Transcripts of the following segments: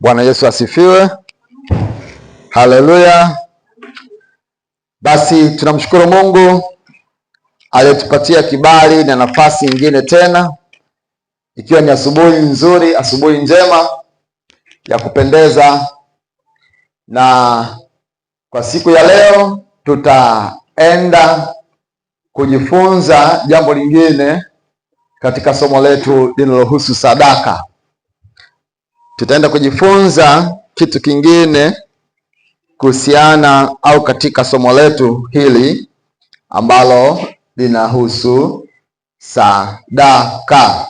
Bwana Yesu asifiwe. Haleluya. Basi tunamshukuru Mungu aliyetupatia kibali na nafasi nyingine tena, ikiwa ni asubuhi nzuri, asubuhi njema ya kupendeza. Na kwa siku ya leo tutaenda kujifunza jambo lingine katika somo letu linalohusu sadaka. Tutaenda kujifunza kitu kingine kuhusiana au katika somo letu hili ambalo linahusu sadaka.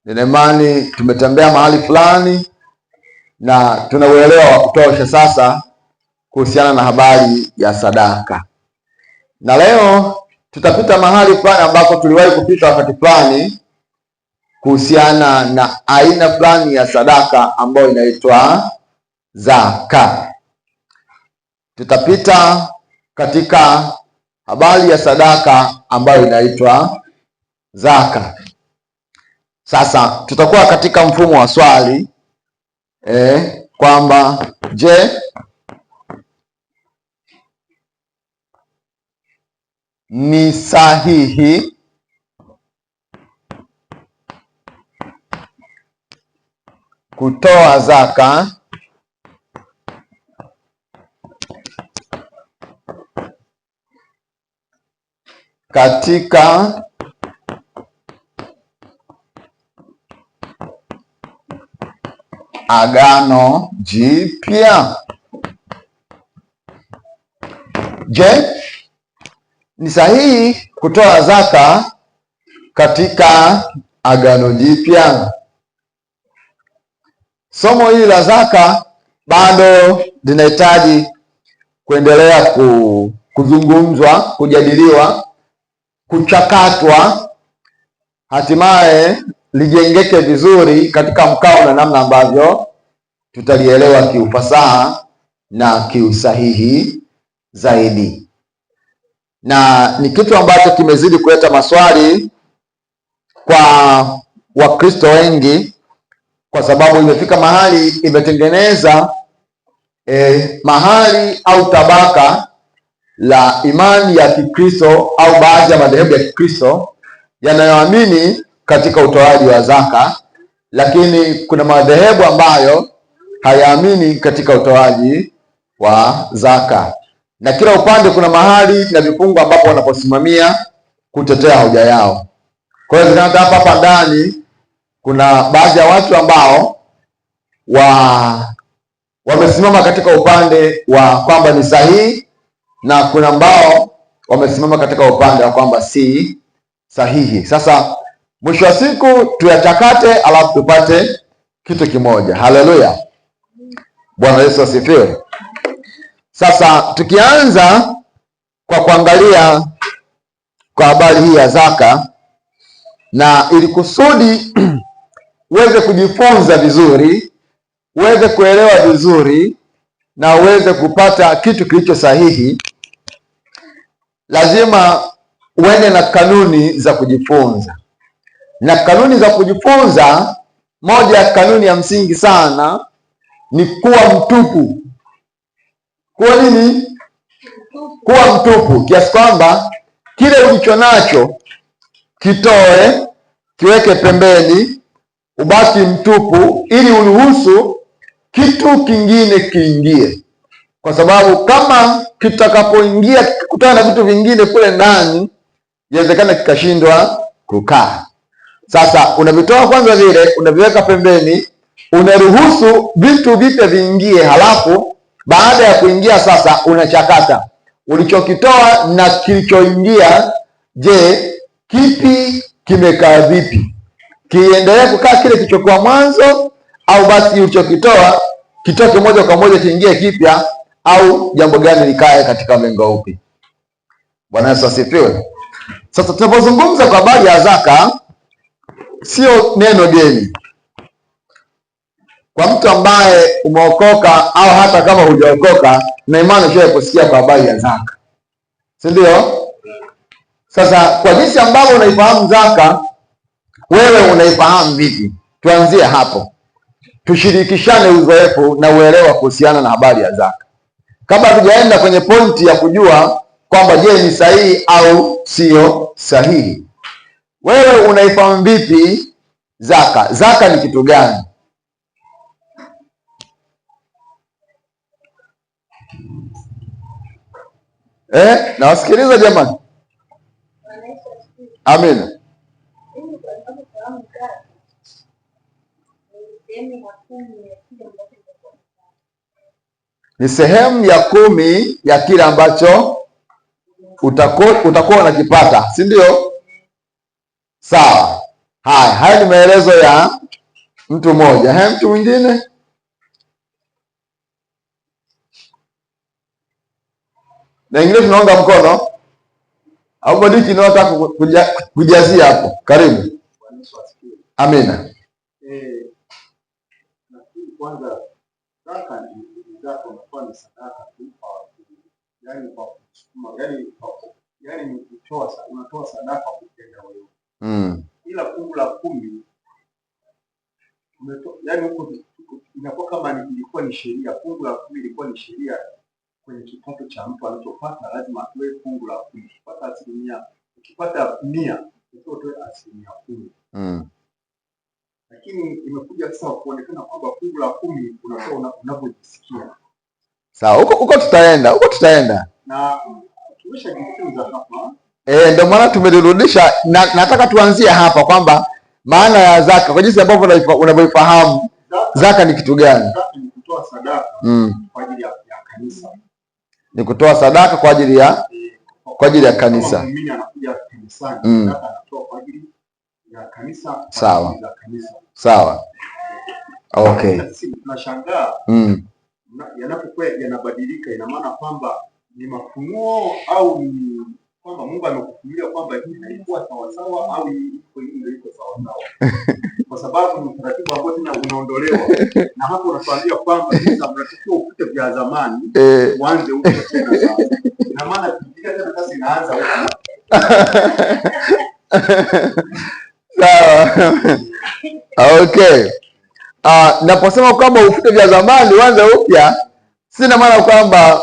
Nina imani tumetembea mahali fulani na tuna uelewa wa kutosha sasa kuhusiana na habari ya sadaka. Na leo tutapita mahali fulani ambako tuliwahi kupita wakati fulani kuhusiana na aina fulani ya sadaka ambayo inaitwa zaka. Tutapita katika habari ya sadaka ambayo inaitwa zaka. Sasa tutakuwa katika mfumo wa swali kwamba je, ni sahihi kutoa zaka katika Agano Jipya? Je, ni sahihi kutoa zaka katika Agano Jipya? Somo hili la zaka bado linahitaji kuendelea kuzungumzwa, kujadiliwa, kuchakatwa, hatimaye lijengeke vizuri katika mkao na namna ambavyo tutalielewa kiufasaha na kiusahihi zaidi. Na ni kitu ambacho kimezidi kuleta maswali kwa Wakristo wengi, kwa sababu imefika mahali imetengeneza mahali au tabaka la imani ya Kikristo au baadhi ya madhehebu ya Kikristo yanayoamini katika utoaji wa zaka, lakini kuna madhehebu ambayo hayaamini katika utoaji wa zaka, na kila upande kuna mahali na vifungu ambapo wanaposimamia kutetea hoja yao. Kwa hiyo hapa ndani kuna baadhi ya watu ambao wamesimama katika upande wa kwamba ni sahihi, na kuna ambao wamesimama katika upande wa kwamba si sahihi. Sasa mwisho wa siku tuyachakate, alafu tupate kitu kimoja. Haleluya, Bwana Yesu asifiwe. Sasa tukianza kwa kuangalia kwa habari hii ya zaka, na ili kusudi uweze kujifunza vizuri, uweze kuelewa vizuri, na uweze kupata kitu kilicho sahihi, lazima uende na kanuni za kujifunza. Na kanuni za kujifunza, moja ya kanuni ya msingi sana ni kuwa mtupu. Kuwa nini? Kuwa mtupu, kiasi kwamba kile ulicho nacho kitoe, kiweke pembeni, ubaki mtupu, ili uruhusu kitu kingine kiingie. Kwa sababu kama kitakapoingia kukutana na vitu vingine kule ndani, inawezekana kikashindwa kukaa. Sasa unavitoa kwanza, vile unaviweka pembeni, unaruhusu vitu vipya viingie, halafu baada ya kuingia sasa unachakata ulichokitoa na kilichoingia. Je, kipi kimekaa vipi? Kiendelee kukaa kile kilichokuwa mwanzo, au basi ulichokitoa kitoke moja kwa moja kiingie kipya, au jambo gani likae katika mlengo upi? Bwana Yesu asifiwe. Sasa tunapozungumza kwa habari ya zaka, sio neno geni kwa mtu ambaye umeokoka au hata kama hujaokoka, na imani ushawahi kusikia kwa habari ya zaka, si ndio? Sasa kwa jinsi ambavyo unaifahamu zaka, wewe unaifahamu vipi? Tuanzie hapo. tushirikishane uzoefu na uelewa kuhusiana na habari ya zaka, kabla hatujaenda kwenye pointi ya kujua kwamba je, ni sahihi au sio sahihi. Wewe unaifahamu vipi zaka? Zaka ni kitu gani? Nawasikiliza jamani. Amina. Ni sehemu ya 10 ya kile ambacho utakuwa unakipata, si ndio? Sawa. Haya ni maelezo ya mtu mmoja. Mtu mwingine? Na ingine tunaunga mkono au badiki nataka kujazia hapo. Karibu. Amina. Kwanza zaka ni zako unafanya sadaka yani unatoa sadaka kupenda wewe. Ila fungu la 10 yani huko inakuwa kama ilikuwa ni sheria. Fungu la 10 ilikuwa ni sheria kwenye kipato cha mtu anachopata, lazima atoe fungu la 10. Ukipata 100, ukipata 100 utoe 10%. Lakini imekuja sasa kuonekana kwamba fungu la 10 unatoa unapojisikia. Sawa, huko tutaenda. Na tumeshajifunza hapa. Ndio maana tumelirudisha. Nataka tuanzie hapa kwamba maana ya zaka kwa jinsi ambavyo unavyoifahamu zaka ni kitu gani? Zaka ni kutoa sadaka kwa ajili ya kanisa. Ni kutoa sadaka kwa ajili ya kanisa. Muumini anakuja kanisani, zaka anatoa kwa ajili ya kanisa. Sawa. Okay. Sisi tunashangaa yanapokuwa yanabadilika, ina maana kwamba ni mafunuo au ni kwamba Mungu amekufunulia kwamba hii haikuwa sawa sawa au iko sawa sawa. Kwa sababu ni utaratibu ambao tena unaondolewa. Na hapo unatuambia kwamba sasa mnatakiwa ufute vya zamani uanze upya tena sasa. Ina maana kupiga tena sasa inaanza upya. Sawa. Okay. Naposema kwamba ufute vya zamani uanze upya, sina maana kwamba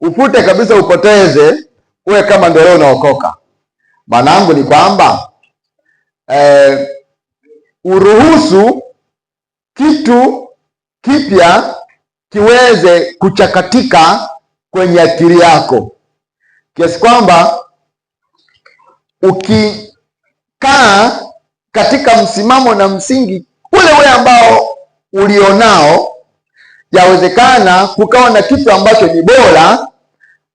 ufute kabisa upoteze uwe kama ndio leo unaokoka. Maana yangu ni kwamba uruhusu kitu kipya kiweze kuchakatika kwenye akili yako, kiasi kwamba ukikaa katika msimamo na msingi ule ambao ulionao, yawezekana kukawa na kitu ambacho ni bora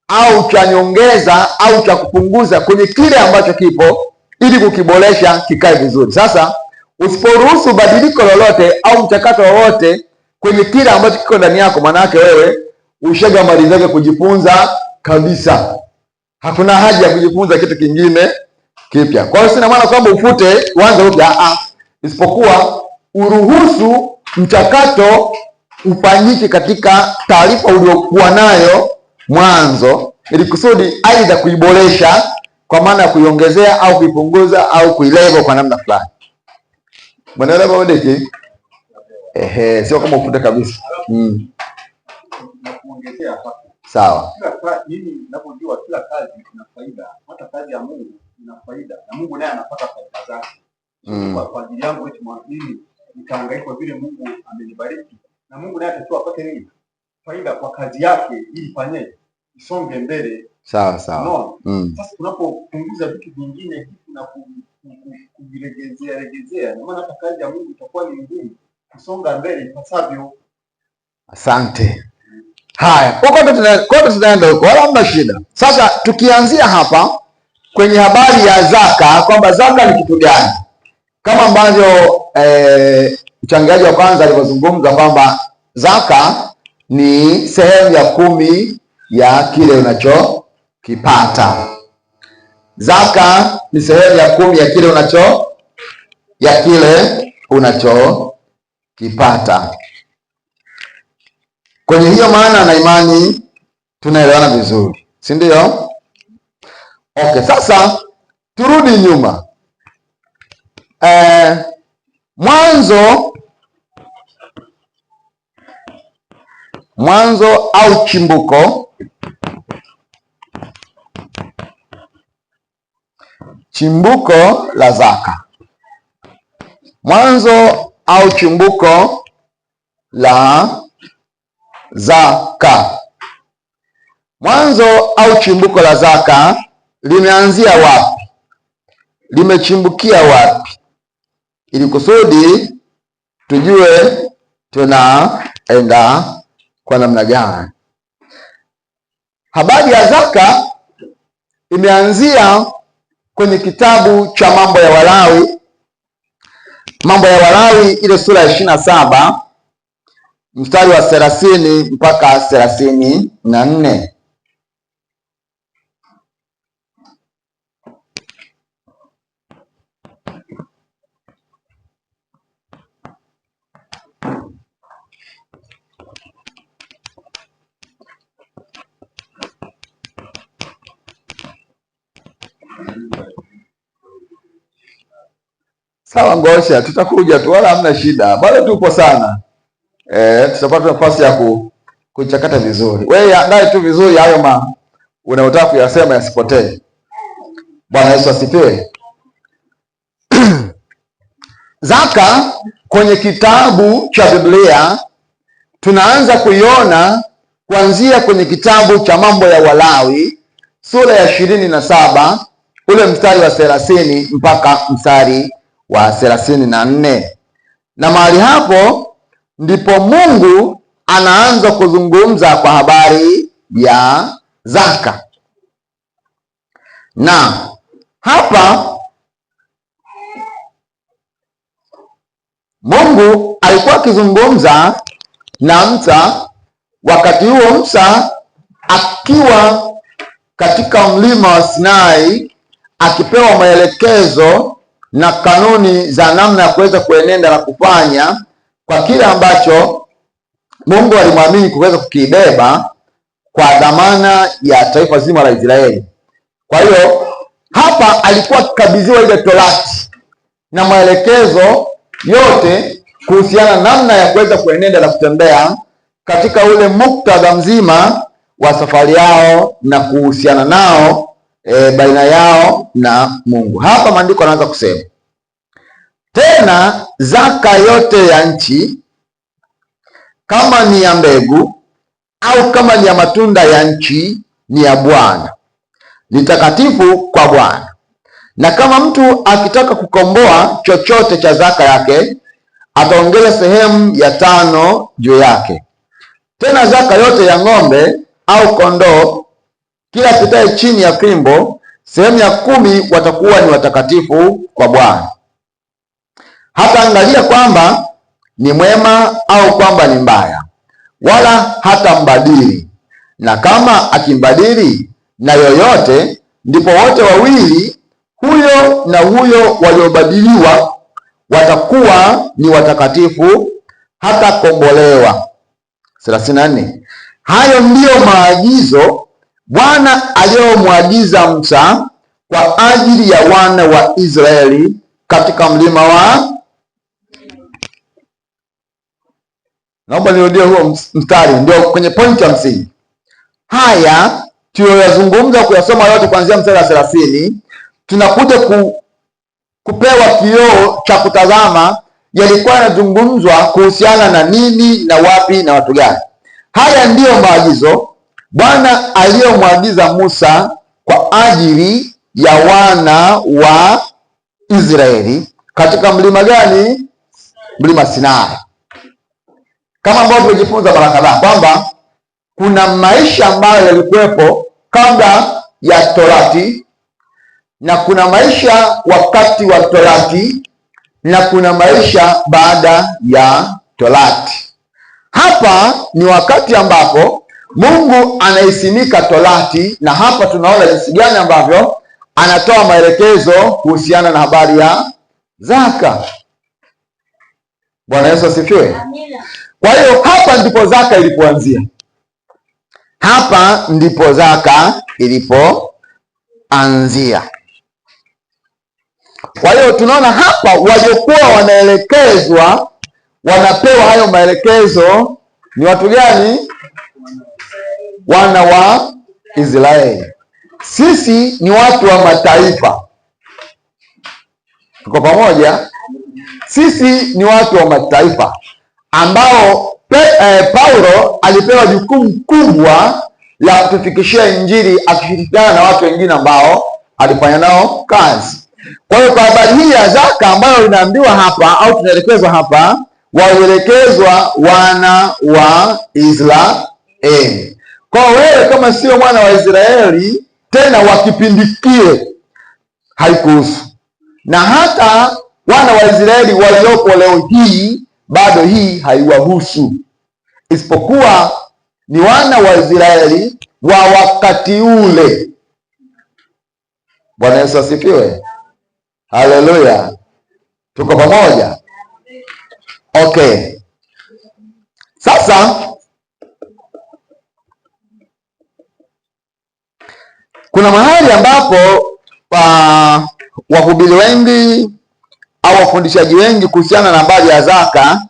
au cha nyongeza au cha kupunguza kwenye kile ambacho kipo ili kukiboresha kikae vizuri. Sasa usiporuhusu badiliko lolote au mchakato wowote kwenye kile ambacho kiko ndani yako, maana yake wewe ushagamalizake kujifunza kabisa. Hakuna haja ya kujifunza kitu kingine kipya. Kwa hiyo sina maana kwamba ufute uanze upya, isipokuwa uruhusu mchakato ufanyike katika taarifa uliokuwa nayo mwanzo, ili kusudi aidha kuiboresha kwa maana ya kuiongezea au kuipunguza au kuilevel kwa namna fulani. Mwanaelewa wadeki? Sio kama ufute kabisa. Na kuongezea hapo. Sawa. Mimi ninapojua kila kazi ina faida, hata kazi ya Mungu ina faida, na Mungu naye anapata faida zake. Kwa ajili yangu mimi nitahangaika kwa vile Mungu amenibariki, na Mungu naye atatoa apate nini? Faida kwa kazi yake ili fanye isonge mbele. Sawa. Sasa tunapopunguza vitu vingine na kuvilegezea, na maana hata kazi ya Mungu itakuwa ni ngumu kusonga mbele ipasavyo. Asante. Haya, kote tunaenda huko, wala hamna shida. Sasa tukianzia hapa kwenye habari ya zaka, kwamba zaka ni kitu gani, kama ambavyo mchangiaji wa kwanza alivyozungumza kwamba zaka ni sehemu ya 10 ya kile unachokipata. Zaka ni sehemu ya 10 ya kile unachokipata. Kwenye hiyo maana na imani tunaelewana vizuri, si ndio? Okay, sasa turudi nyuma. Mwanzo mwanzo au chimbuko, chimbuko la zaka. Mwanzo au chimbuko la zaka. Mwanzo au chimbuko la zaka limeanzia wapi? Limechimbukia wapi? Ili kusudi tujue tunaenda kwa namna gani. Habari ya zaka imeanzia kwenye kitabu cha Mambo ya Walawi. Mambo ya Walawi ile sura ya 27 mstari wa 30 mpaka 34. Sawa Ngosha, tutakuja tu, wala hamna shida, bado tupo sana. Tutapata nafasi ya kuchakata vizuri. Wewe andae tu vizuri hayo unayotaka kuyasema yasipotee. Bwana Yesu asifiwe. Zaka kwenye kitabu cha Biblia tunaanza kuiona kuanzia kwenye kitabu cha Mambo ya Walawi sura ya 27 ule mstari wa 30 mpaka mstari wa 34. Na mahali hapo ndipo Mungu anaanza kuzungumza kwa habari ya zaka. Na hapa Mungu alikuwa akizungumza na Musa, wakati huo Musa akiwa katika mlima wa Sinai akipewa maelekezo na kanuni za namna ya kuweza kuenenda na kufanya kwa kile ambacho Mungu alimwamini kuweza kukibeba kwa dhamana ya taifa zima la Israeli. Kwa hiyo hapa alikuwa akikabidhiwa ile Torati na maelekezo yote kuhusiana namna ya kuweza kuenenda na kutembea katika ule muktadha mzima wa safari yao na kuhusiana nao baina yao na Mungu. Hapa maandiko yanaanza kusema, tena zaka yote ya nchi, kama ni ya mbegu au kama ni ya matunda ya nchi, ni ya Bwana, ni takatifu kwa Bwana. Na kama mtu akitaka kukomboa chochote cha zaka yake, ataongeza sehemu ya 5 juu yake. Tena zaka yote ya ng'ombe au kondoo, kila kitae chini ya fimbo, sehemu ya 10 watakuwa ni watakatifu kwa Bwana. Hata angalia kwamba ni mwema au kwamba ni mbaya, wala hata mbadili. Na kama akimbadili na yoyote, ndipo wote wawili, huyo na huyo waliobadiliwa, watakuwa ni watakatifu hata kombolewa. 34. Hayo ndiyo maagizo Bwana aliyomwagiza Musa kwa ajili ya wana wa Israeli katika mlima wa... Naomba nirudie huo mstari, ndio kwenye pointi ya msingi. Haya tuliyoyazungumza kuyasoma yote kuanzia mstari wa 30, tunakuja kupewa kioo cha kutazama yalikuwa yanazungumzwa kuhusiana na nini na wapi na watu gani. Haya ndiyo maagizo Bwana aliyomwagiza Musa kwa ajili ya wana wa Israeli katika mlima gani? Mlima Sinai. Kama ambavyo tumejifunza mara kadhaa kwamba kuna maisha ambayo yalikuwepo kabla ya Torati na kuna maisha wakati wa Torati na kuna maisha baada ya Torati. Hapa ni wakati ambapo Mungu anaisimika Torati, na hapa tunaona jinsi gani ambavyo anatoa maelekezo kuhusiana na habari ya zaka. Bwana Yesu asifiwe. Kwa hiyo hapa ndipo zaka ilipoanzia. Hapa ndipo zaka ilipoanzia. Kwa hiyo tunaona hapa waliokuwa wanaelekezwa, wanapewa hayo maelekezo ni watu gani? wana wa Israeli. Sisi ni watu wa mataifa. Tuko pamoja? Sisi ni watu wa mataifa ambao Paulo alipewa jukumu kubwa la kutufikishia Injili akishirikiana na watu wengine ambao alifanya nao kazi. Kwa hiyo kwa habari hii ya zaka ambayo inaambiwa hapa au tunaelekezwa hapa, waelekezwa wana wa Israeli. Kwa wewe kama sio mwana wa Israeli tena wa kipindi kile, haikuhusu. Na hata wana wa Israeli waliopo leo hii bado hii haiwahusu, isipokuwa ni wana wa Israeli wa wakati ule. Bwana Yesu asifiwe. Haleluya. Tuko pamoja? Okay. Sasa kuna mahali ambapo wahubiri wengi au wafundishaji wengi kuhusiana na habari ya zaka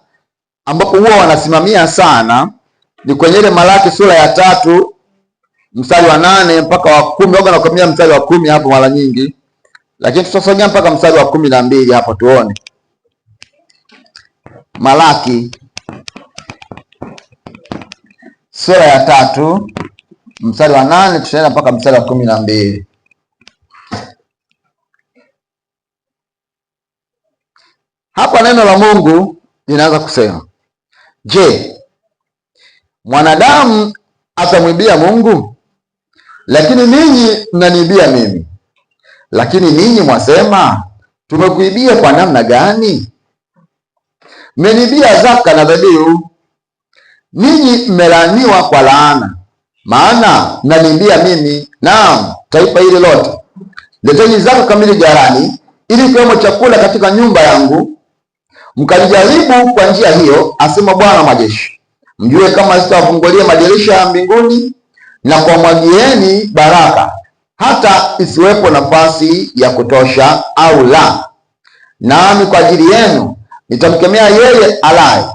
ambapo huwa wanasimamia sana ni kwenye ile Malaki sura ya 3 mstari wa 8 mpaka wa 10, au nakwambia mstari wa 10 hapo mara nyingi, lakini tutasogea mpaka mstari wa 12 hapo tuone. Malaki sura ya 3 mstari wa 8 tutaenda mpaka mstari wa 12. Hapa neno la Mungu linaanza kusema, je, mwanadamu atamwibia Mungu? Lakini ninyi mnaniibia mimi. Lakini ninyi mwasema, tumekuibia kwa namna gani? Mmeniibia zaka na dhabihu. Ninyi mmelaaniwa kwa laana, maana mnaniibia mimi, naam, taifa hili lote. Leteni zaka kamili ghalani, ili kiwemo chakula katika nyumba yangu, mkanijaribu kwa njia hiyo, asema Bwana wa majeshi, mjue kama sitawafungulia madirisha ya mbinguni na kuwamwagieni baraka hata isiwepo nafasi ya kutosha au la. Nami kwa ajili yenu nitamkemea yeye alaye,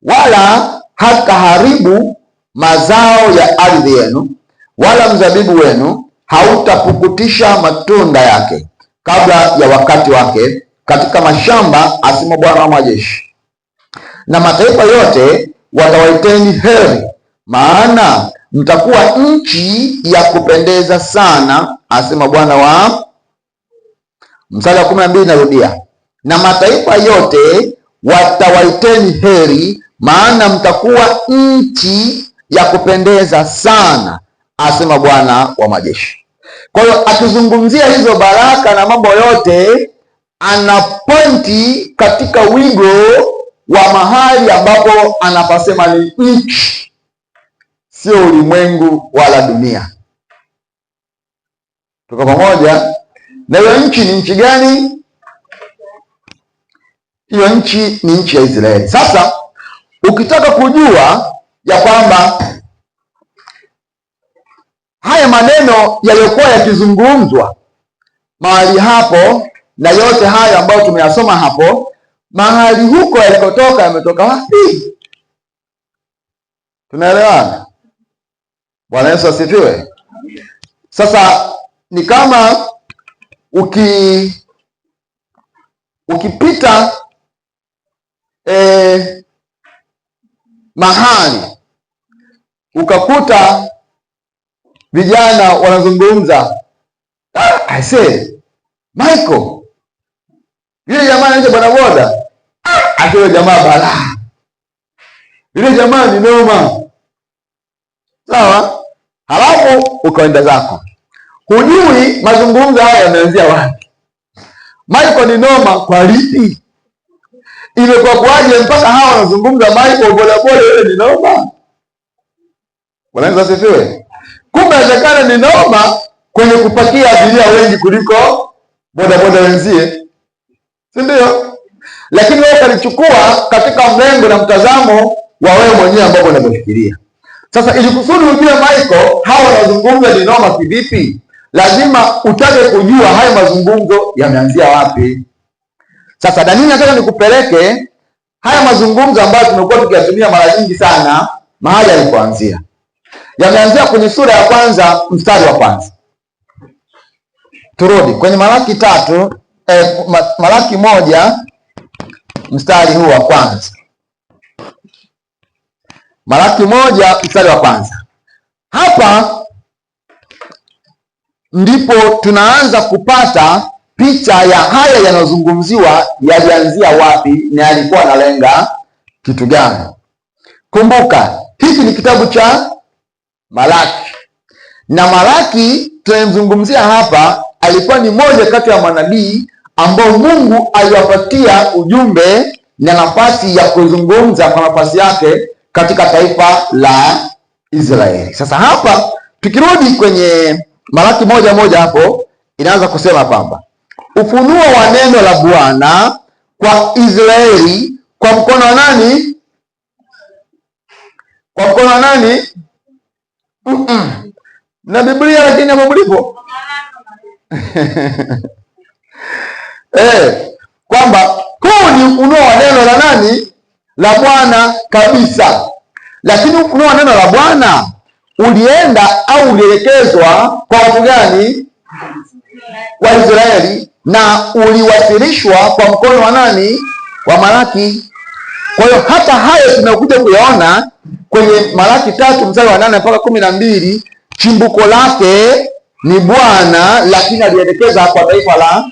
wala hataharibu mazao ya ardhi yenu, wala mzabibu wenu hautapukutisha matunda yake kabla ya wakati wake katika mashamba, asema Bwana wa majeshi. Na mataifa yote watawaiteni heri, maana mtakuwa nchi ya kupendeza sana, asema Bwana wa. Mstari wa 12 narudia, na mataifa yote watawaiteni heri, maana mtakuwa nchi ya kupendeza sana, asema Bwana wa majeshi. Kwa hiyo akizungumzia hizo baraka na mambo yote, ana pointi katika wigo wa mahali ambapo anapasema ni nchi, sio ulimwengu wala dunia. Tuko pamoja? Na hiyo nchi ni nchi gani? Hiyo nchi ni nchi ya Israeli. Sasa ukitaka kujua ya kwamba haya maneno yaliyokuwa yakizungumzwa mahali hapo na yote hayo ambayo tumeyasoma hapo, mahali huko yalikotoka yametoka wapi? Tunaelewana? Bwana Yesu asifiwe. Sasa ni kama ukipita mahali ukakuta vijana wanazungumza, I say Michael, yule jamaa anaitwa bwana boda, akiwa jamaa balaa, yule jamaa ni noma, sawa. Halafu ukaenda zako, hujui mazungumzo haya yameanzia wapi. Michael ni noma kwa lipi? Imekuwa kwaje mpaka hawa wanazungumza Michael bodaboda yule ni noma? Bwana asifiwe. Kumbe inawezekana ni noma kwenye kupakia abiria wengi kuliko bodaboda wenzie, si ndio? Lakini wewe kalichukua katika mlengo na mtazamo wa wewe mwenyewe ambapo unafikiria. Sasa ili kusudi ujue Michael hawa wanazungumza ni noma kivipi, lazima utake kujua haya mazungumzo yameanzia wapi. Sasa Daniel, nataka nikupeleke haya mazungumzo ambayo tumekuwa tukiyatumia mara nyingi sana mahali yalipoanzia. yameanzia kwenye sura ya kwanza mstari wa kwanza. Turudi kwenye Malaki tatu, Malaki moja mstari huu wa kwanza. Malaki moja mstari wa kwanza. Hapa ndipo tunaanza kupata picha ya haya yanayozungumziwa yalianzia wapi na yalikuwa analenga kitu gani. Kumbuka hiki ni kitabu cha Malaki, na Malaki tunayemzungumzia hapa alikuwa ni moja kati ya manabii ambao Mungu aliwapatia ujumbe na nafasi ya kuzungumza kwa nafasi yake katika taifa la Israeli. Sasa hapa tukirudi kwenye Malaki moja hapo inaanza kusema kwamba ufunuo wa neno la Bwana kwa Israeli kwa mkono wa nani? Kwa mkono wa nani? Na Biblia lakini hapo mlipo kwamba huu ni ufunuo wa neno la nani? La Bwana kabisa. Lakini ufunuo wa neno la Bwana ulienda au ulielekezwa kwa watu gani? Kwa Israeli, na uliwasilishwa kwa mkono wa nani? Wa Malaki. Kwa hiyo hata hayo tunakuja kuyaona kwenye Malaki tatu mstari wa 8 mpaka 12. Chimbuko lake ni Bwana, lakini alielekeza kwa taifa la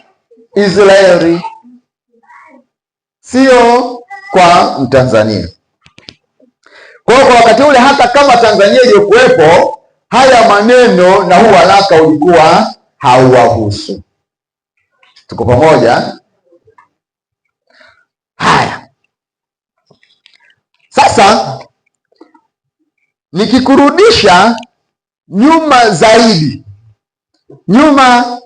Israeli, sio kwa Mtanzania. Kwa hiyo kwa wakati ule, hata kama Tanzania iliyokuwepo, haya maneno na huu waraka ulikuwa hauwahusu. Tuko pamoja? Haya, sasa nikikurudisha nyuma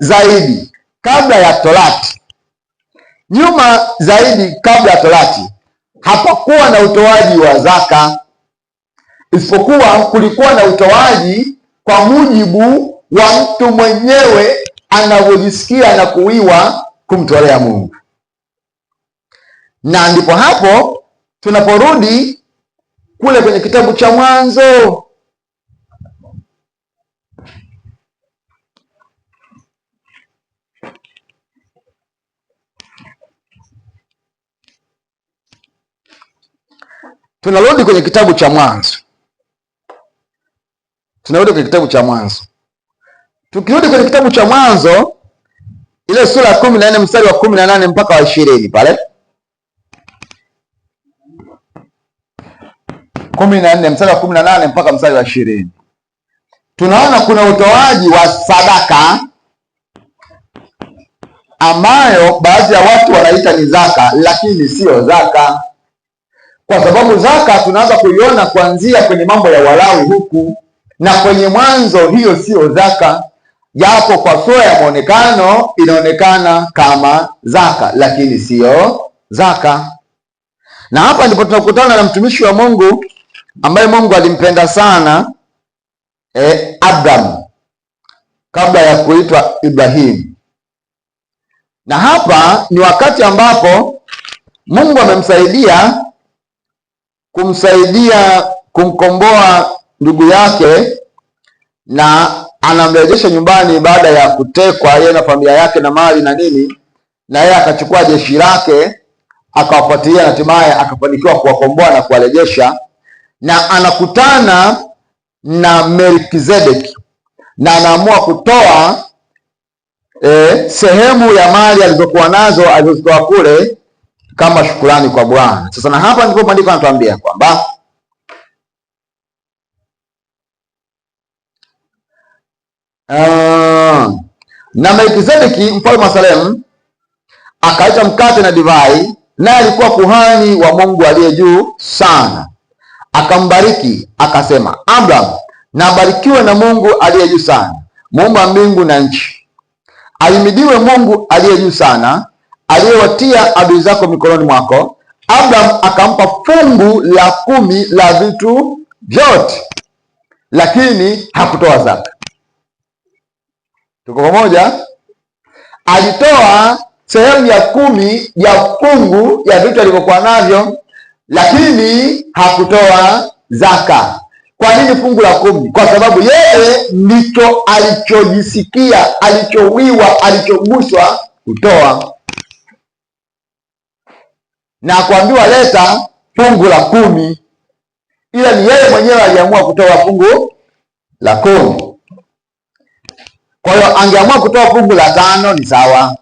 zaidi kabla ya Torati, hapakuwa na utoaji wa zaka, isipokuwa kulikuwa na utoaji kwa mujibu wa mtu mwenyewe anavyojisikia na kuwiwa kumtolea Mungu. Na ndipo hapo tunaporudi kule kwenye kitabu cha Mwanzo. Tunarudi kwenye kitabu cha Mwanzo. Tukirudi kwenye kitabu cha Mwanzo, ile sura ya 14 mstari wa 18 mpaka wa 20 pale. 14 mstari wa 18 mpaka mstari wa 20. Tunaona kuna utoaji wa sadaka ambayo baadhi ya watu wanaita ni zaka, lakini sio zaka. Kwa sababu zaka tunaanza kuiona kuanzia kwenye mambo ya Walawi huku, na kwenye Mwanzo hiyo sio zaka, japo kwa sura ya muonekano inaonekana kama zaka, lakini sio zaka. Na hapa ndipo tunakutana na mtumishi wa Mungu ambaye Mungu alimpenda sana, Abraham, kabla ya kuitwa Ibrahim. Na hapa ni wakati ambapo Mungu amemsaidia kumkomboa ndugu yake, na anamrejesha nyumbani baada ya kutekwa yeye na familia yake na mali na nini, na yeye akachukua jeshi lake akawafuatilia na hatimaye akafanikiwa kuwakomboa na kuwarejesha. Na anakutana na Melkizedeki na anaamua kutoa sehemu ya mali alizokuwa nazo alizozitoa kule kama shukrani kwa Bwana. Sasa na hapa ndipo maandiko yanatuambia kwamba na Melkizedeki mfalme wa Salemu akaita mkate na divai, naye alikuwa kuhani wa Mungu aliye juu sana. Akambariki akasema, Abraham na abarikiwe na Mungu aliye juu sana, muumba mbingu na nchi. Ahimidiwe Mungu aliye juu sana, aliyewatia adui zako mikononi mwako. Abraham akampa fungu la 10 la vitu vyote, lakini hakutoa zaka. Tuko pamoja? Alitoa sehemu ya 10 ya fungu ya vitu alivyokuwa navyo, lakini hakutoa zaka. Kwa Kwa nini fungu la 10? Kwa sababu yeye ndicho alichojisikia, alichowiwa, alichoguswa kutoa, na kuambiwa leta fungu la 10, ila ni yeye mwenyewe aliamua kutoa fungu la 10. Kwa hiyo angeamua kutoa fungu la 5 ni sawa,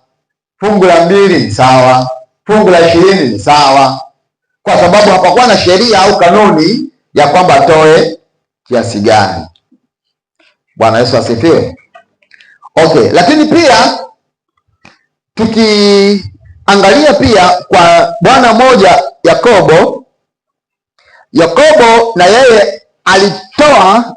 fungu la 2 ni sawa, fungu la 20 ni sawa, kwa sababu hapakuwa na sheria au kanuni ya kwamba atoe kiasi gani. Bwana Yesu asifiwe. Okay, lakini pia tukiangalia pia kwa bwana mmoja Yakobo na yeye alitoa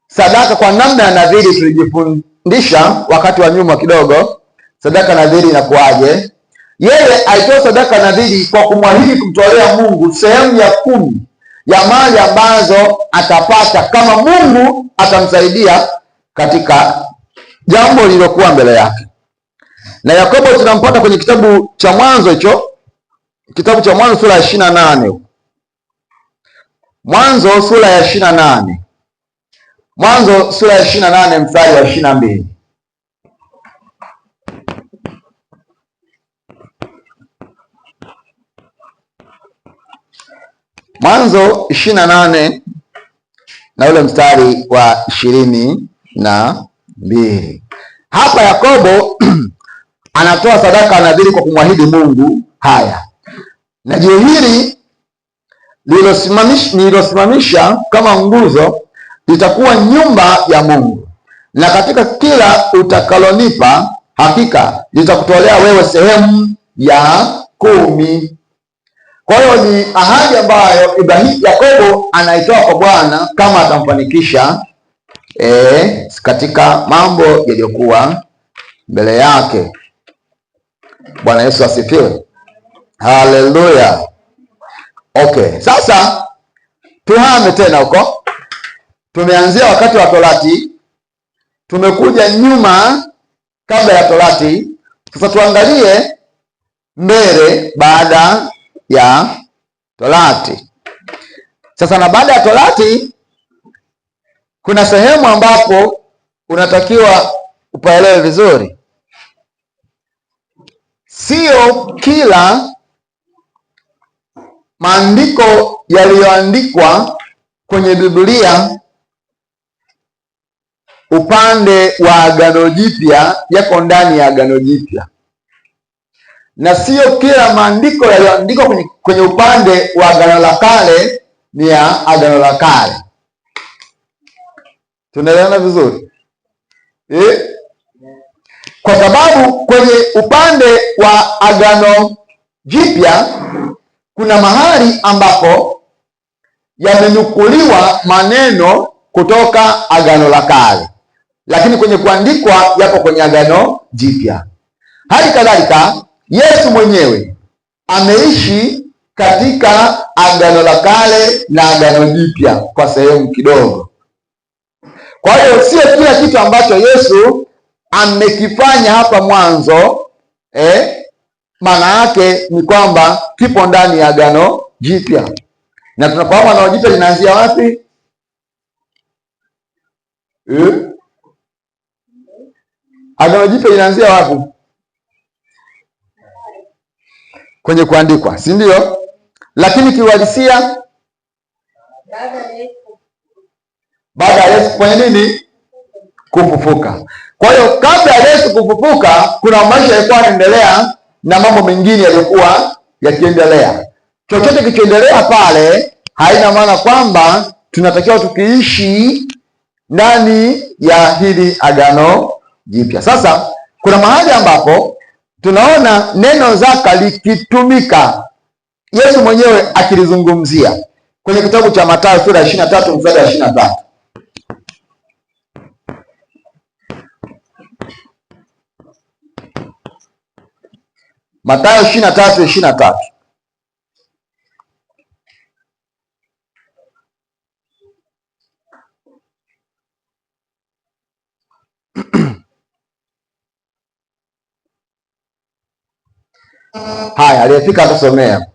sadaka kwa namna ya nadhiri. Tulijifundisha wakati wa nyuma kidogo sadaka nadhiri inakuwaje. Yeye alitoa sadaka nadhiri kwa kumwahidi kumtolea Mungu sehemu ya 10 ya mali ambazo atapata kama Mungu atamsaidia katika jambo lililokuwa mbele yake. Na Yakobo tunampata kwenye kitabu cha Mwanzo kitabu cha Mwanzo sura ya 28. Mwanzo sura ya 28. Mwanzo sura ya 28 mstari wa 22. Mwanzo 28 na ule mstari wa 22. Hapa Yakobo anatoa sadaka nadhiri kwa kumwahidi Mungu haya, na jiwe hili nililosimamisha kama nguzo litakuwa nyumba ya Mungu, na katika kila utakalonipa hakika nitakutolea wewe sehemu ya 10. Kwa hiyo ni ahadi ambayo Yakobo anaitoa kwa Bwana kama atamfanikisha katika mambo yaliyokuwa mbele yake. Bwana Yesu asifiwe. Haleluya. Okay, sasa tuhame tena huko. Tumeanzia wakati wa Torati, tumekuja nyuma kabla ya Torati. Sasa tuangalie mbele baada ya Torati. Sasa na baada ya Torati kuna sehemu ambapo unatakiwa upaelewe vizuri. Sio kila maandiko yaliyoandikwa kwenye Biblia upande wa Agano Jipya yako ndani ya Agano Jipya, na sio kila maandiko yaliyoandikwa kwenye upande wa Agano la Kale ni ya Agano la Kale. Tunaelewana vizuri Kwa sababu kwenye upande wa Agano Jipya kuna mahali ambapo yamenukuliwa maneno kutoka Agano la Kale, lakini kwenye kuandikwa yapo kwenye Agano Jipya. Hali kadhalika Yesu mwenyewe ameishi katika Agano la Kale na Agano Jipya kwa sehemu kidogo. Kwa hiyo sio kila kitu ambacho Yesu amekifanya hapa mwanzo maana yake ni kwamba kipo ndani ya Agano Jipya. Na tunafahamu Agano Jipya linaanzia wapi? Agano Jipya linaanzia wapi? Kwenye kuandikwa, si ndio? Lakini kiuhalisia baada ya Yesu kufanya nini? Kufufuka. Kwa hiyo kabla ya Yesu kufufuka kuna maisha yalikuwa yanaendelea na mambo mengine yalikuwa yakiendelea. Chochote kichoendelea pale haina maana kwamba tunatakiwa tukiishi ndani ya hili Agano Jipya. Sasa kuna mahali ambapo tunaona neno zaka likitumika, Yesu mwenyewe akilizungumzia kwenye kitabu cha Mathayo sura ya 23 mstari wa 23. Mathayo 23:23. Haya, aliyefika atasomea.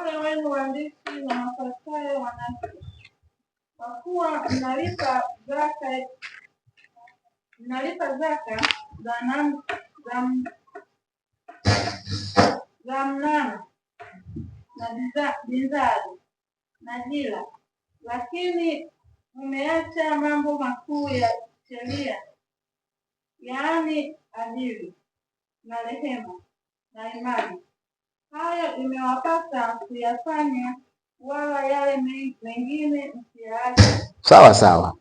Ole wenu waandishi na Mafarisayo wanafiki, kwa kuwa mnalipa zaka za mnana na binzari na jira, lakini mmeacha mambo makuu ya sheria, yaani adili na rehema na imani. Hayo imewapasa kuyafanya, wala yale mengine msiyaache. Sawa sawa.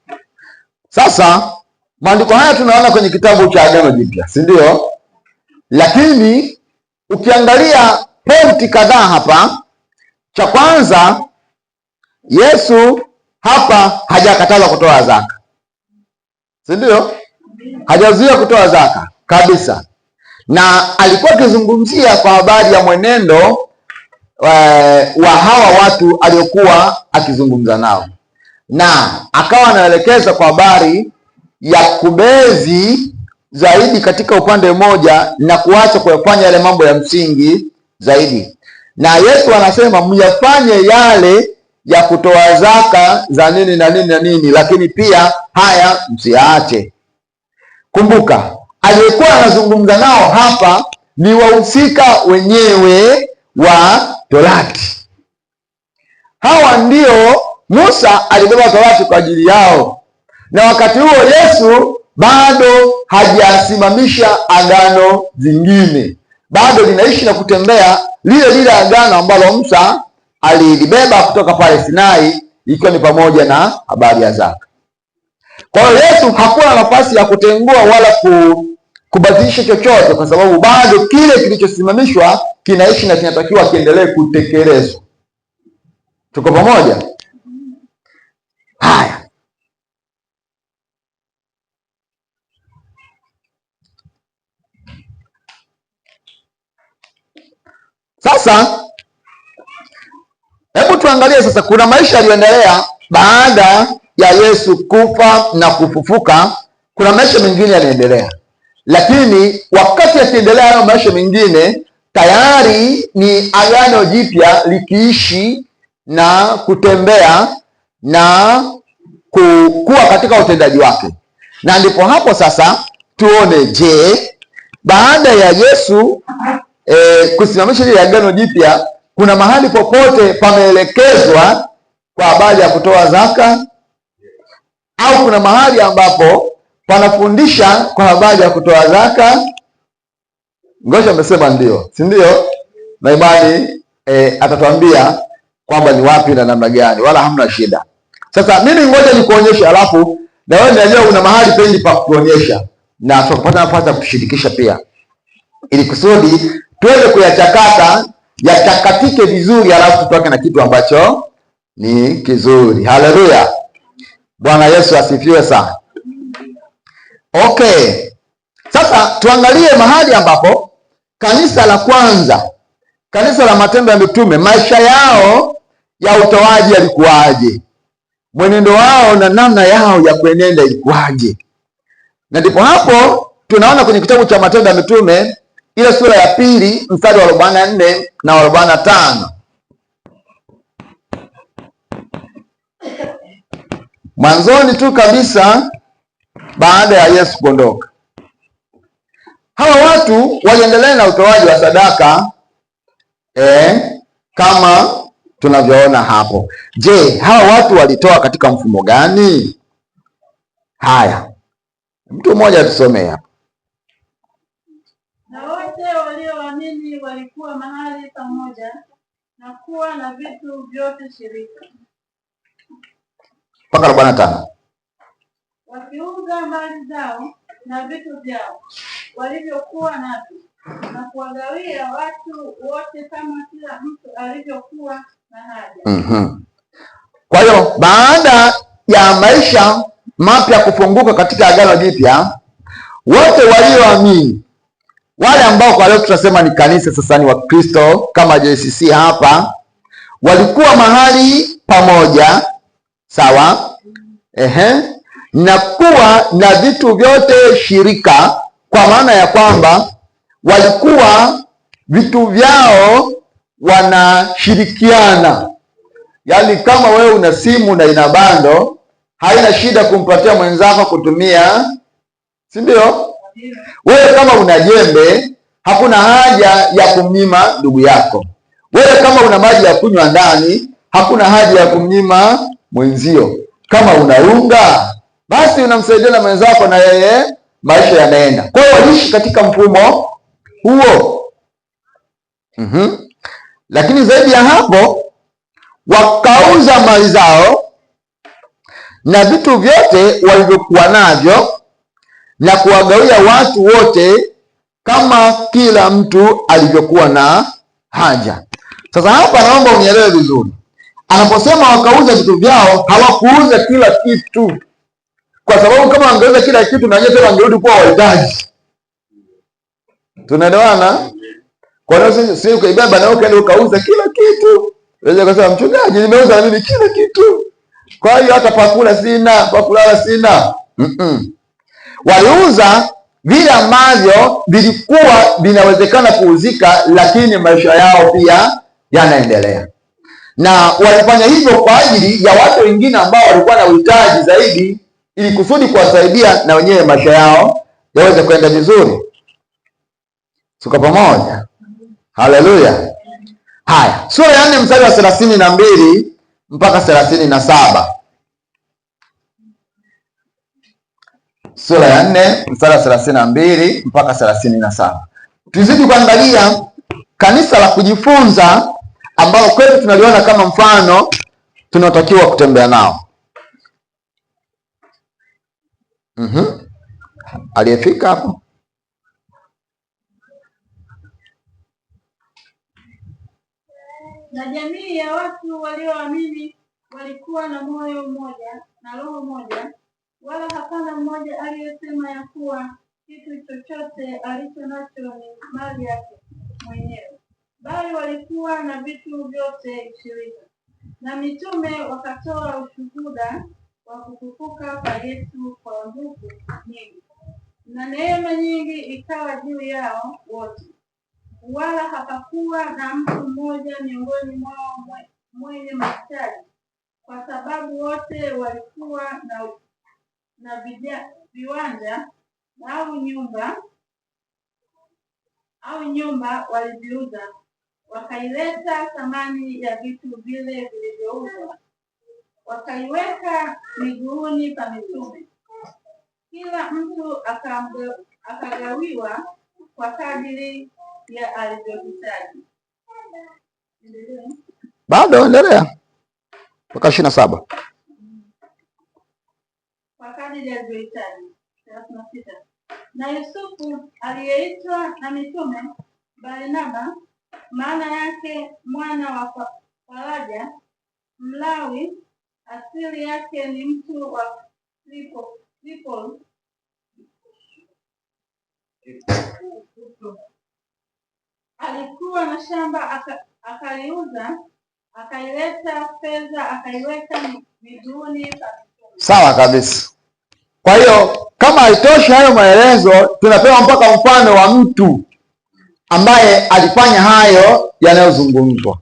Sasa maandiko haya tunaona kwenye kitabu cha Agano Jipya, si ndio? Lakini ukiangalia pointi kadhaa hapa, cha kwanza, Yesu hapa hajakataza kutoa zaka, si ndio? Hajazuia kutoa zaka kabisa, na alikuwa akizungumzia kwa habari ya mwenendo wa hawa watu aliokuwa akizungumza nao, na akawa anaelekeza kwa habari ya kubezi zaidi katika upande mmoja na kuacha kuyafanya yale mambo ya msingi zaidi. Na Yesu anasema myafanye yale ya kutoa zaka za nini na nini na nini, lakini pia haya msiache. Kumbuka, aliyekuwa anazungumza nao hapa ni wahusika wenyewe wa Torati. Hawa ndio Musa alibeba Torati kwa ajili yao, na wakati huo Yesu bado hajasimamisha agano zingine, bado linaishi na kutembea lile agano ambalo Musa alilibeba kutoka pale Sinai, ikiwa ni pamoja na habari ya zaka. Kwa hiyo Yesu hakuwa na nafasi ya kutengua wala kubadilisha chochote, kwa sababu bado kile kilichosimamishwa kinaishi na kinatakiwa kiendelee kutekelezwa. Tuko pamoja? Haya, sasa hebu tuangalie sasa, kuna maisha yaliyoendelea baada ya Yesu kufa na kufufuka. Kuna maisha mengine yanaendelea, lakini wakati yakiendelea hayo maisha mengine, tayari ni Agano Jipya likiishi na kutembea na kukua katika utendaji wake. Na ndipo hapo sasa tuone, je, baada ya Yesu kusimamisha ile Agano Jipya, kuna mahali popote pameelekezwa kwa habari ya kutoa zaka, au kuna mahali ambapo panafundisha kwa habari ya kutoa zaka? Ngosha amesema ndio, si ndio? Na imani atatuambia kwamba ni wapi na namna gani, wala hamna shida. Sasa mimi ngoja nikuonyeshe, alafu na wewe unajua una mahali pengi pa kuonyesha, na tutapata nafasi ya kushirikisha pia, ili kusudi tuweze kuyachakata yatakatike vizuri, alafu tutoke na kitu ambacho ni kizuri. Haleluya, Bwana Yesu asifiwe sana. Okay, sasa tuangalie mahali ambapo kanisa la kwanza, kanisa la Matendo ya Mitume, maisha yao ya utoaji yalikuwaje, mwenendo wao na namna yao ya kuenenda ilikuwaje. Na ndipo hapo tunaona kwenye kitabu cha Matendo ya Mitume ile sura ya 2 mstari wa 44 na 45. Mwanzoni tu kabisa baada ya Yesu kuondoka, hawa watu waliendelea na utoaji wa sadaka kama tunavyoona hapo. Je, hawa watu walitoa katika mfumo gani? Haya, mtu mmoja atusomee hapa. Na wote walioamini walikuwa mahali pamoja na kuwa na vitu vyote shirika. Mpaka 45. Wakiuza mali zao na vitu vyao walivyokuwa navyo, na kuwagawia watu wote kama kila mtu alivyokuwa na haja. Kwa hiyo baada ya maisha mapya kufunguka katika Agano Jipya, wote walioamini, wale ambao kwa leo tutasema ni kanisa sasa, ni Wakristo kama JCC hapa, walikuwa mahali pamoja, sawa, na kuwa na vitu vyote shirika, kwa maana ya kwamba walikuwa vitu vyao wanashirikiana. Yaani kama wewe una simu na ina bando, haina shida kumpatia mwenzako kutumia, si ndio? Wewe kama una jembe, hakuna haja ya kumnyima ndugu yako. Wewe kama una maji ya kunywa ndani, hakuna haja ya kumnyima mwenzio. Kama una unga, basi unamsaidia na mwenzako na yeye maisha yanaenda. Kwa hiyo waliishi katika mfumo huo. Lakini zaidi ya hapo, wakauza mali zao na vitu vyote walivyokuwa navyo na kuwagawia watu wote kama kila mtu alivyokuwa na haja. Sasa hapa naomba unielewe vizuri. Anaposema wakauza vitu vyao, hawakuuza kila kitu. Kwa sababu kama wangeuza kila kitu, na wenyewe wangerudi kuwa wahitaji. Tunaelewana? Kwa hiyo sisi ukaibeba na ukaenda ukauza kila kitu. Wewe ukasema mchungaji, nimeuza na mimi kila kitu. Kwa hiyo hata pakula sina, pakulala sina. Waliuza vile ambavyo vilikuwa vinawezekana kuuzika, lakini maisha yao pia yanaendelea. Na walifanya hivyo kwa ajili ya watu wengine ambao walikuwa na uhitaji zaidi, ili kusudi kuwasaidia na wenyewe maisha yao yaweze kwenda vizuri. Tuko pamoja? Haleluya. Haya, sura ya 4 mstari wa 32 mpaka 37. Sura ya 4 mstari wa 32 mpaka 37. Tuzidi kuangalia kanisa la kujifunza ambalo kwetu tunaliona kama mfano tunatakiwa kutembea nao. Aliyefika hapo? Na jamii ya watu walioamini walikuwa na moyo mmoja na roho moja, wala hapana mmoja aliyesema ya kuwa kitu chochote alicho nacho ni mali yake mwenyewe, bali walikuwa na vitu vyote shirika. Na mitume wakatoa ushuhuda wa kufufuka kwa Yesu kwa nguvu nyingi, na neema nyingi ikawa juu yao wote. Wala hapakuwa na mtu mmoja miongoni mwao mwenye mahitaji, kwa sababu wote walikuwa na viwanja au nyumba waliviuza, wakaileta thamani ya vitu vile vilivyouzwa, wakaiweka miguuni pa mitume. Kila mtu akagawiwa kwa kadiri ya alivyohitaji. Bado endelea mpaka 27. Kwa kadiri ya alivyohitaji. 36. Na Yusufu aliyeitwa na mitume Barnaba, maana yake mwana wa faraja, Mlawi, asili yake ni mtu wa Tripoli, alikuwa na shamba akaliuza, akaileta fedha akaiweka miguuni pa mitume. Sawa kabisa. Kwa hiyo kama haitoshi hayo maelezo, tunapewa mpaka mfano wa mtu ambaye alifanya hayo yanayozungumzwa,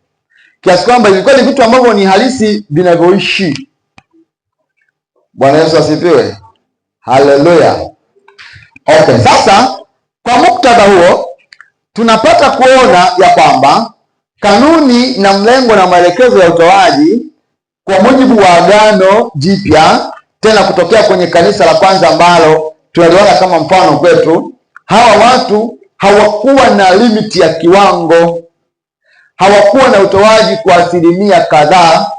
kiasi kwamba ilikuwa ni vitu ambavyo ni halisi vinavyoishi. Bwana Yesu asifiwe. Haleluya. Okay, sasa kwa muktadha huo tunapata kuona ya kwamba kanuni na mlengo na maelekezo ya utoaji kwa mujibu wa Agano Jipya, tena kutokea kwenye kanisa la kwanza ambalo tunaliona kama mfano kwetu, hawa watu hawakuwa na limiti ya kiwango, hawakuwa na utoaji kwa asilimia kadhaa,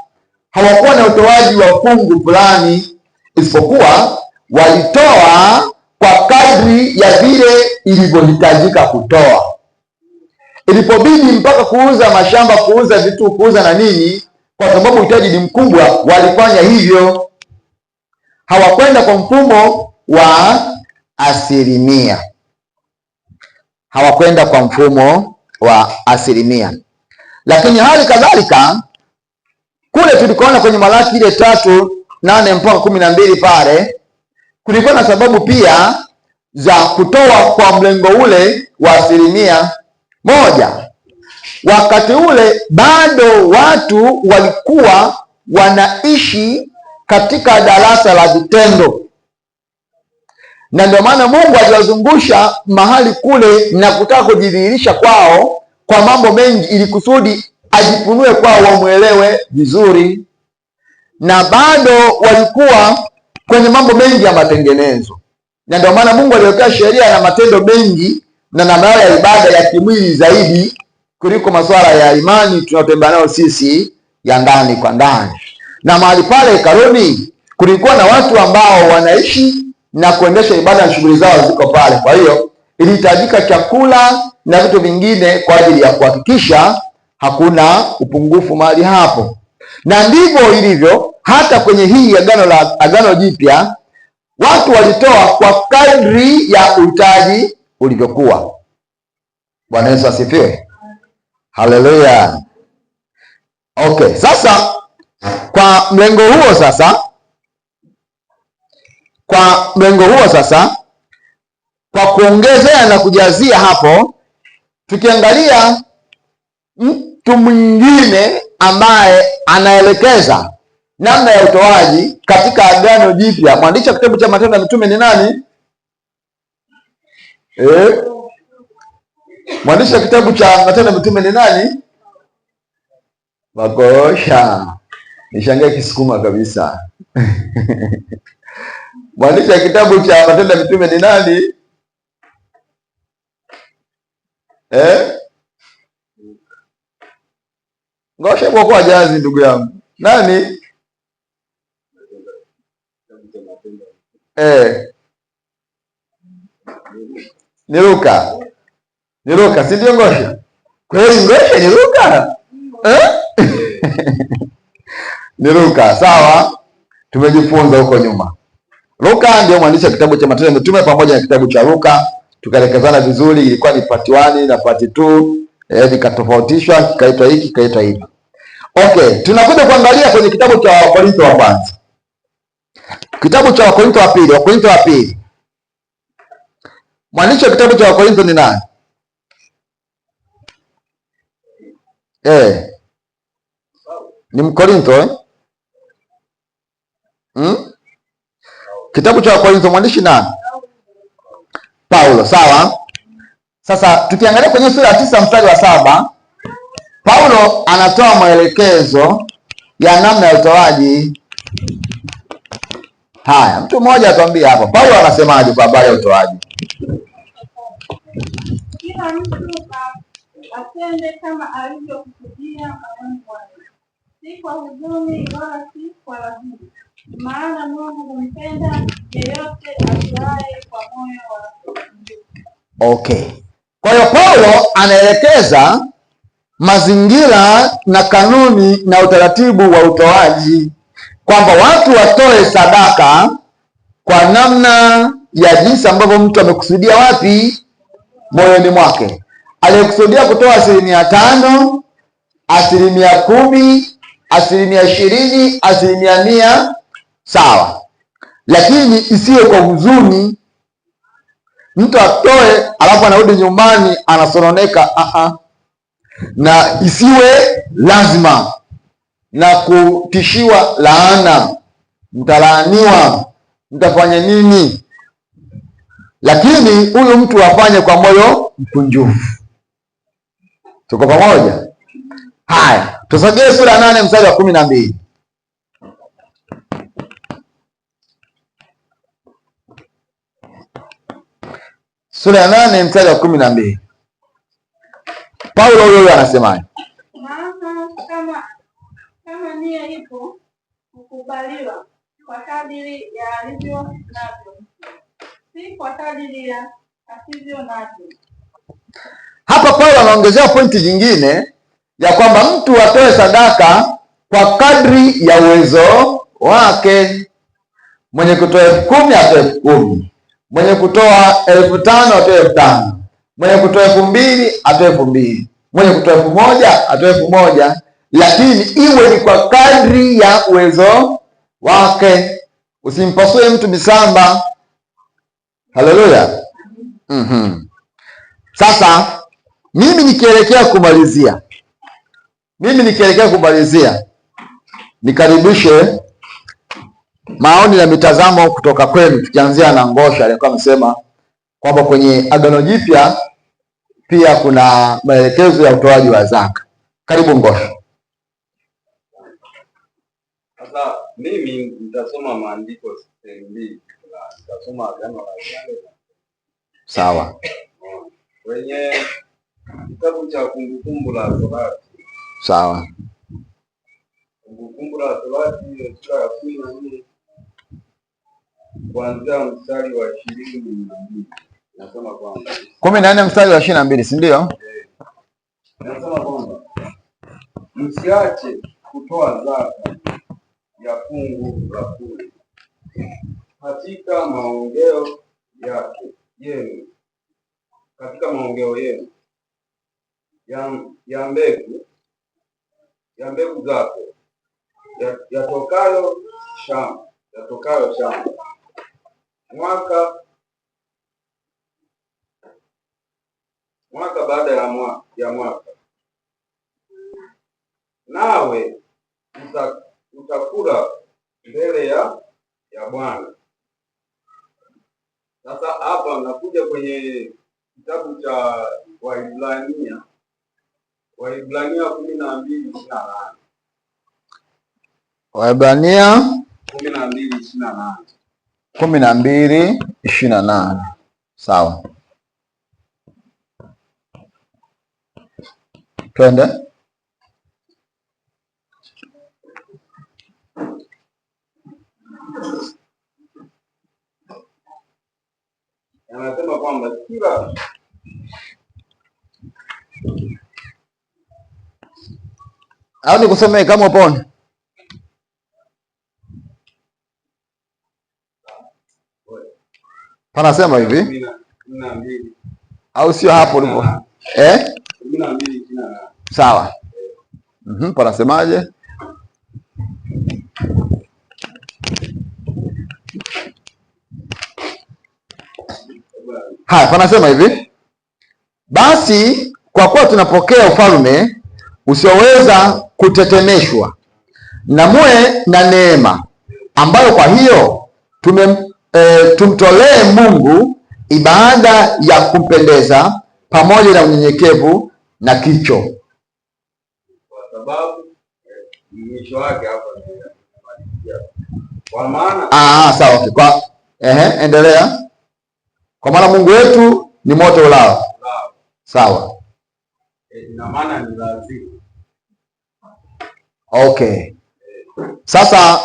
hawakuwa na utoaji wa fungu fulani, isipokuwa walitoa kwa kadri ya vile ilivyohitajika kutoa. Ilipobidi mpaka kuuza mashamba, kuuza vitu, kuuza na nini, kwa sababu uhitaji ni mkubwa, walifanya hivyo. Hawakwenda kwa mfumo wa asilimia, hawakwenda kwa mfumo wa asilimia. Lakini hali kadhalika kule tulikoona kwenye Malaki ile 3:8 mpaka 12 pale, kulikuwa na sababu pia za kutoa kwa mlengo ule wa asilimia. Moja, wakati ule bado watu walikuwa wanaishi katika darasa la vitendo, na ndio maana Mungu aliwazungusha mahali kule na kutaka kujidhihirisha kwao kwa mambo mengi, ili kusudi ajifunue kwao, wamwelewe vizuri. Na bado walikuwa kwenye mambo mengi ya matengenezo, na ndio maana Mungu aliweka sheria na matendo mengi na namna ya ibada ya kimwili zaidi kuliko masuala ya imani tunayotembea nayo sisi ya ndani kwa ndani. Na mahali pale hekaluni kulikuwa na watu ambao wanaishi na kuendesha ibada na shughuli zao ziko pale. Kwa hiyo ilihitajika chakula na vitu vingine kwa ajili ya kuhakikisha hakuna upungufu mahali hapo. Na ndivyo ilivyo hata kwenye hii Agano Jipya, watu walitoa kwa kadri ya uhitaji ulivyokuwa. Bwana Yesu asifiwe. Haleluya. Okay, sasa kwa mlengo huo sasa, kwa kuongezea na kujazia hapo, tukiangalia mtu mwingine ambaye anaelekeza namna ya utoaji katika Agano Jipya, mwandishi wa kitabu cha Matendo ya Mitume ni nani? Mwandishi wa kitabu cha Matendo ya Mitume ni nani? Makosha. Nishangaa Kisukuma kabisa. Mwandishi wa kitabu cha Matendo ya Mitume ni nani? Ngosha kwa jazi ndugu yangu. Nani? Ni Luka. Ni Luka, si ndio Ngosha? Kweli Ngosha ni Luka? Ni Luka, sawa? Tumejifunza huko nyuma. Luka ndio mwandishi wa kitabu cha Matendo ya Mitume pamoja na kitabu cha Luka. Tukaelekezana vizuri, ilikuwa ni part 1 na part 2, vikatofautishwa, kikaitwa hiki, kikaitwa hivi. Okay, tunakuja kuangalia kwenye kitabu cha Wakorintho wa kwanza. Kitabu cha Wakorintho wa pili. Mwandishi wa kitabu cha Wakorintho ni nani? Ni Mkorintho Kitabu cha Wakorintho mwandishi nani? Paulo, sawa? Sasa tukiangalia kwenye sura ya 9 mstari wa 7, Paulo anatoa maelekezo ya namna ya utoaji. Haya, mtu mmoja atuambie hapo, Paulo anasemaje kwa habari ya utoaji? Kila mtu atende kama alivyokusudia moyoni mwake, si kwa huzuni wala si kwa lazima, maana Mungu humpenda yeyote atoaye kwa moyo wa kufunguka. Okay. Kwa hiyo Paulo anaelekeza mazingira na kanuni na utaratibu wa utoaji, kwamba watu watoe sadaka kwa namna ya jinsi ambavyo mtu amekusudia wapi? Moyoni mwake. Aliyekusudia kutoa 5%, 10%, 20%, 100%, sawa. Lakini isiwe kwa huzuni. Mtu atoe alafu anarudi nyumbani anasononeka, na isiwe lazima na kutishiwa laana, mtalaaniwa, mtafanya nini. Lakini huyu mtu afanye kwa moyo mkunjufu. Tuko pamoja? Haya, tusogee sura ya 8 mstari wa 12. Sura ya 8 mstari wa 12. Paulo huyo anasemaje? Maana kama nia ipo kukubaliwa kwa kadiri ya alivyo navyo, si kwa kadiri ya asivyo navyo. Hapa Paulo anaongezea pointi nyingine ya kwamba mtu atoe sadaka kwa kadri ya uwezo wake. Mwenye kutoa 10,000 atoe 10,000. Mwenye kutoa 5,000 atoe 5,000. Mwenye kutoa 2,000 atoe 2,000. Mwenye kutoa 1,000 atoe 1,000, lakini iwe ni kwa kadri ya uwezo wake. Usimpasue mtu misamba. Haleluya. Sasa mimi nikielekea kumalizia, Mimi nikielekea kumalizia, nikaribishe maoni na mitazamo kutoka kwenu, tukianzia na Ngosha alikuwa amesema kwamba kwenye Agano Jipya pia kuna maelekezo ya utoaji wa zaka. Karibu Ngosha. Sasa mimi nitasoma maandiko sehemu mbili. Nitasoma Agano la Kale. Sawa. Kwenye kitabu cha Kumbukumbu la Torati. Sawa. Kumbukumbu la Torati sura ya 14 kuanzia mstari wa 22. Nasema kwamba 14 mstari wa 22, si ndio? Nasema kwamba msiache kutoa zaka ya fungu la kumi katika maongeo yenu ya mbegu zako yatokayo shamba mwaka baada ya mwaka, nawe utakula mbele ya Bwana. Sasa hapa nakuja kwenye kitabu cha Waibrania 12:28. Waibrania 12:28. 12:28. Sawa. Twende. Anasema kwamba kila au nikusomee kama upone. Panasema hivi au sio hapo ulipo? 12:28. Sawa. Panasemaje? Haya, panasema hivi: basi kwa kuwa tunapokea ufalme usioweza kutetemeshwa, na muwe na neema ambayo kwa hiyo tumtolee Mungu ibada ya kumpendeza pamoja na unyenyekevu na kicho. Kwa sababu mwisho wake hapa kwa maana sawa, okay. Endelea. Kwa maana Mungu wetu ni moto ulao. Sawa. Ina maana ni lazima. Okay. Sasa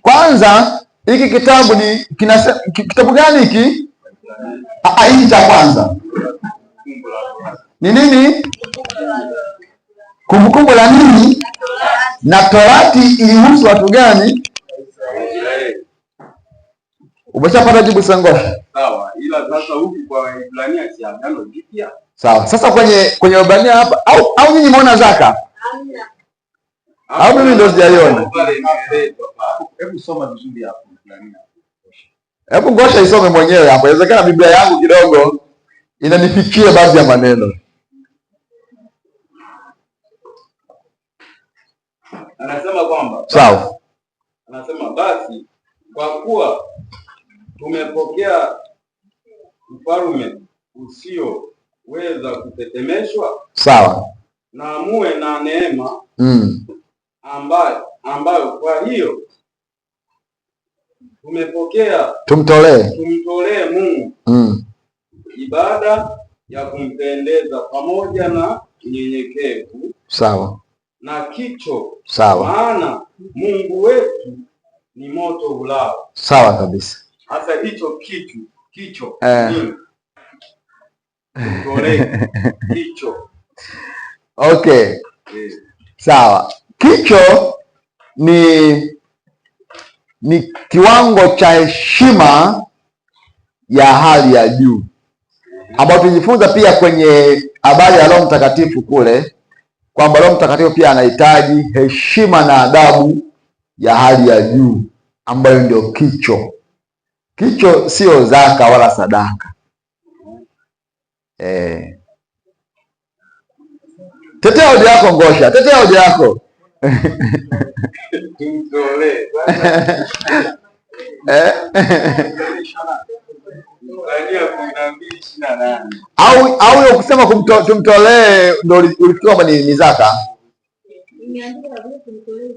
kwanza hiki kitabu ni kitabu gani hiki? Hiki cha kwanza ni nini? Kumbukumbu la nini? Na Torati ilihusu watu gani? Umeshapata jibu Sangosha? Sawa, ila sasa huku kwa Waibrania si Agano Jipya. Sawa. Sasa kwenye Waibrania hapa au nyinyi mmeona zaka? Au mimi ndo sijaiona? Hebu soma vizuri hapo Waibrania. Hebu Ngosha isome mwenyewe hapo. Inawezekana Biblia yangu kidogo inanifikia baadhi ya maneno. Anasema kwamba sawa. Anasema basi kwa kuwa tumepokea ufalme usioweza kutetemeshwa, sawa, na muwe na neema ambayo kwa hiyo tumepokea tumtolee Mungu ibada ya kumpendeza pamoja na unyenyekevu, sawa, na kicho, sawa, maana Mungu wetu ni moto ulao. Sawa kabisa. Sasa hicho kicho kicho. Okay. Sawa. Kicho ni kiwango cha heshima ya hali ya juu ambayo tujifunza pia kwenye habari ya Roho Mtakatifu kule, kwamba Roho Mtakatifu pia anahitaji heshima na adabu ya hali ya juu ambayo ndio kicho. Kicho sio zaka wala sadaka. Tetea hoja yako Ngosha, tetea hoja yako. Tumtolee. Au ya kusema tumtolee ndio ulikuwa ni zaka. Imeandika kabisa kumtolea.